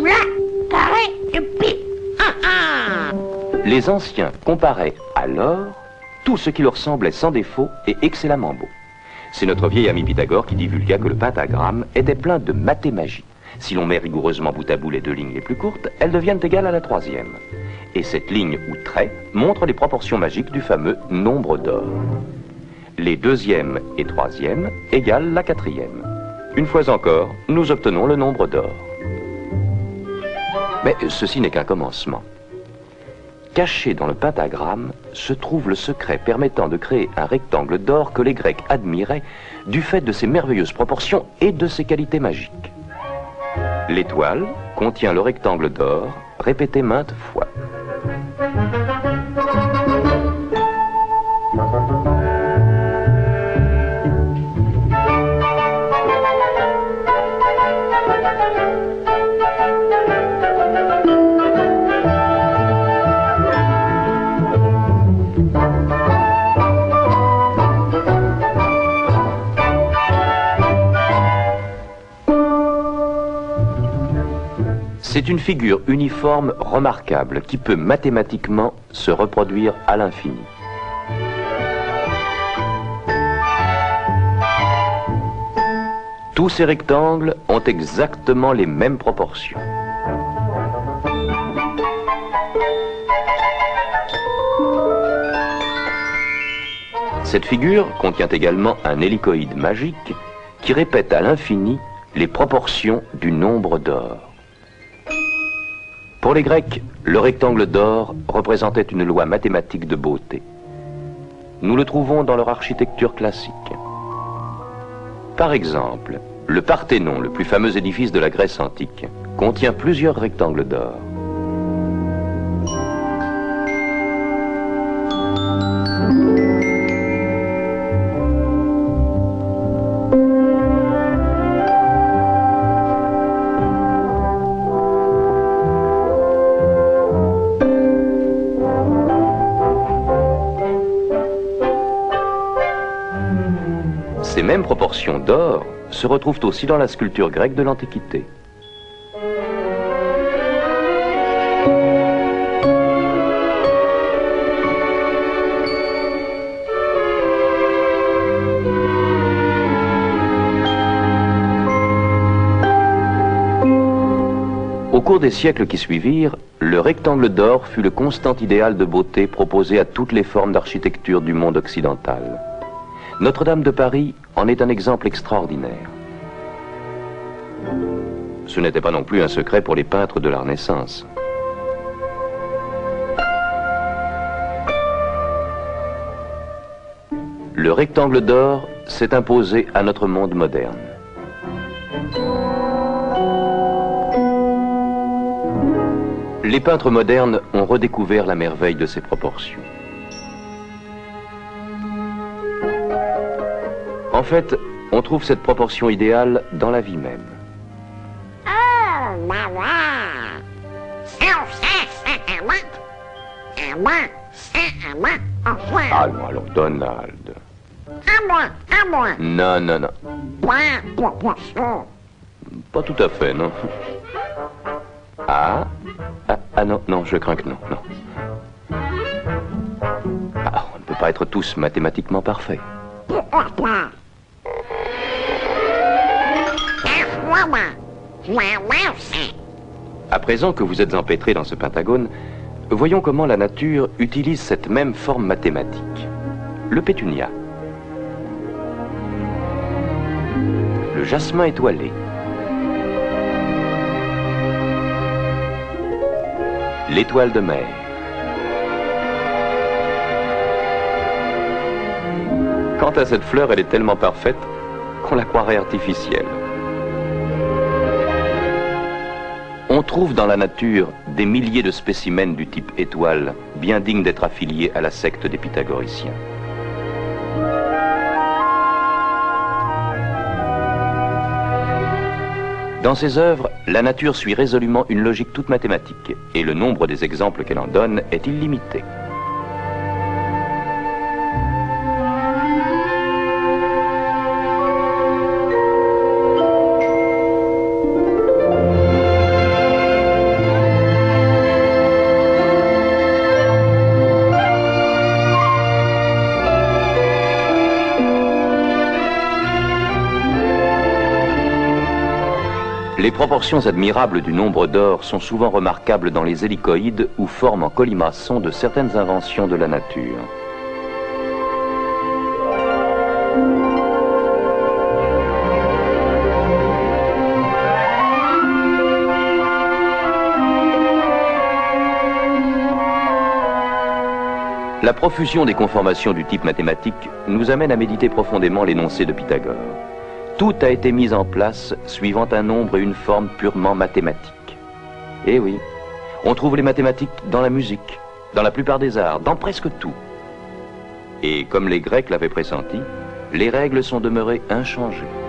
là, carré de pipe. Les anciens comparaient alors tout ce qui leur semblait sans défaut et excellemment beau. C'est notre vieil ami Pythagore qui divulgua que le pentagramme était plein de mathémagie. Si l'on met rigoureusement bout à bout les deux lignes les plus courtes, elles deviennent égales à la troisième. Et cette ligne ou trait montre les proportions magiques du fameux nombre d'or. Les deuxième et troisième égalent la quatrième. Une fois encore, nous obtenons le nombre d'or. Mais ceci n'est qu'un commencement. Caché dans le pentagramme se trouve le secret permettant de créer un rectangle d'or que les Grecs admiraient du fait de ses merveilleuses proportions et de ses qualités magiques. L'étoile contient le rectangle d'or répété maintes fois. C'est une figure uniforme remarquable qui peut mathématiquement se reproduire à l'infini. Tous ces rectangles ont exactement les mêmes proportions. Cette figure contient également un hélicoïde magique qui répète à l'infini les proportions du nombre d'or. Pour les Grecs, le rectangle d'or représentait une loi mathématique de beauté. Nous le trouvons dans leur architecture classique. Par exemple, le Parthénon, le plus fameux édifice de la Grèce antique, contient plusieurs rectangles d'or. Ces mêmes proportions d'or se retrouvent aussi dans la sculpture grecque de l'Antiquité. Au cours des siècles qui suivirent, le rectangle d'or fut le constant idéal de beauté proposé à toutes les formes d'architecture du monde occidental. Notre-Dame de Paris en est un exemple extraordinaire. Ce n'était pas non plus un secret pour les peintres de la Renaissance. Le rectangle d'or s'est imposé à notre monde moderne. Les peintres modernes ont redécouvert la merveille de ses proportions. En fait, on trouve cette proportion idéale dans la vie même. Oh, maman. Ça, à moi. À moi, ça, à moi. Au revoir. Allons, Donald. À moi. Non, non, non. Proportion. Pas tout à fait, non. Ah, non, non, je crains que non, non. Ah, on ne peut pas être tous mathématiquement parfaits. Pourquoi pas? À présent que vous êtes empêtrés dans ce pentagone, voyons comment la nature utilise cette même forme mathématique. Le pétunia. Le jasmin étoilé. L'étoile de mer. Quant à cette fleur, elle est tellement parfaite qu'on la croirait artificielle. On trouve dans la nature des milliers de spécimens du type étoile, bien dignes d'être affiliés à la secte des pythagoriciens. Dans ses œuvres, la nature suit résolument une logique toute mathématique, et le nombre des exemples qu'elle en donne est illimité. Les proportions admirables du nombre d'or sont souvent remarquables dans les hélicoïdes ou formes en colimaçon de certaines inventions de la nature. La profusion des conformations du type mathématique nous amène à méditer profondément l'énoncé de Pythagore. Tout a été mis en place suivant un nombre et une forme purement mathématiques. Eh oui, on trouve les mathématiques dans la musique, dans la plupart des arts, dans presque tout. Et comme les Grecs l'avaient pressenti, les règles sont demeurées inchangées.